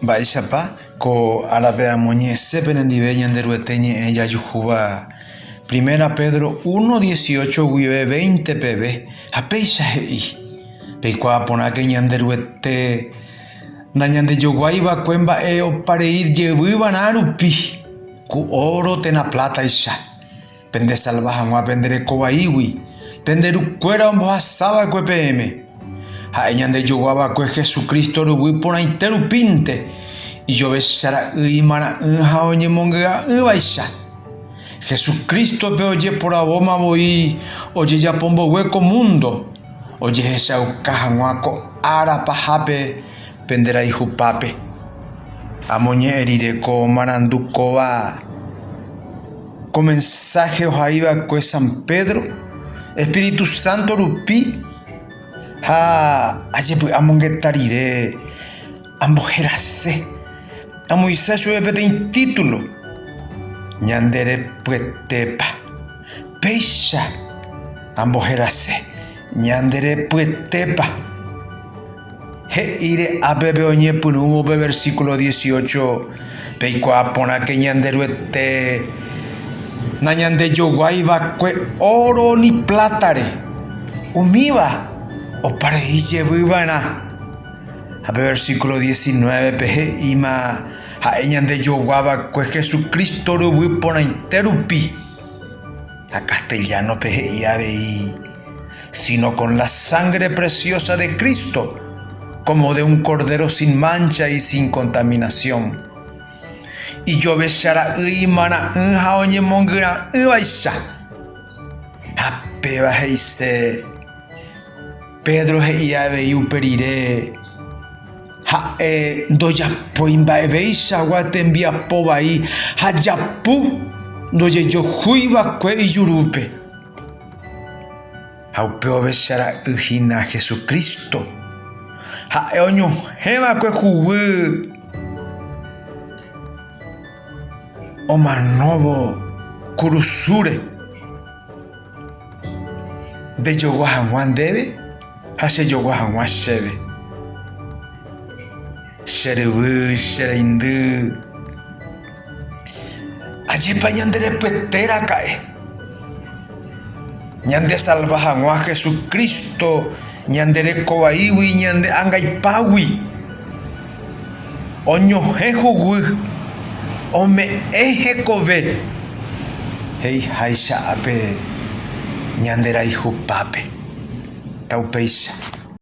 Baixapa ko arapea moñe sepenen diveña en derueteñe ella yujuba. Primera Pedro 1:18 guive 20 pb. Apeisa hei. Peikua ponake ñanderuete nañande yoguaiba cuemba eo para ir yeviva narupi. Ku oro tena plata isha. Pende salvaja ngua pendere kobaiwi. Penderu cuera omboasaba kue PM. Haeñande yoguaba kue Jesucristo rubi pona interu pinte. Y yo besara imana jaoñe mongea baisha. Jesucristo pe oye por aboma voy. Oye ya pombo hueco mundo. Oye esa ucajanguaco ara pajape. Pendera hijo pape. Amoñe erireko maranducoba. Con mensaje ojaiba kue San Pedro. Espíritu Santo rupi. Aye pues amongetarire. Ambojerase. Amoisa llueve en título. Ñandere puetepa. Peisha. Ambojerase. Ñandere puetepa. He ire a bebe oñe punumo be versículo 18. Peikua pona que ñanderuete. Nañande yoguaiba kue oro ni plátare. Umiba. O para ille vivana. A versículo 19 peje ima haeñande yoguaba kue Jesucristo rubi pona interupi. A castellano peje iabei. Sino con la sangre preciosa de Cristo, como de un cordero sin mancha y sin contaminación. Y yo besara imana jaoñe mongra baisha. Apeba heise. Pedro heiabe y uperire. Doya poimba ebeisha guatembia pobai. Hayapu. Doye yo juiba kue y yurupe. Aupeo besara ujina Jesucristo. Oño hema kue jubu. Omanobo kurusure. De yoguahan debe. Hace yoguahan shebe. Sherebu, shereindu. Allí pa ñandere petera cae. Ñande salvajan a Jesucristo. Ñandere kobaiwi, ñande angaipawi. Oño jejugu. Ome eje kobe. Hei haisha ape. Ñandera hijo pape. Taupeisha.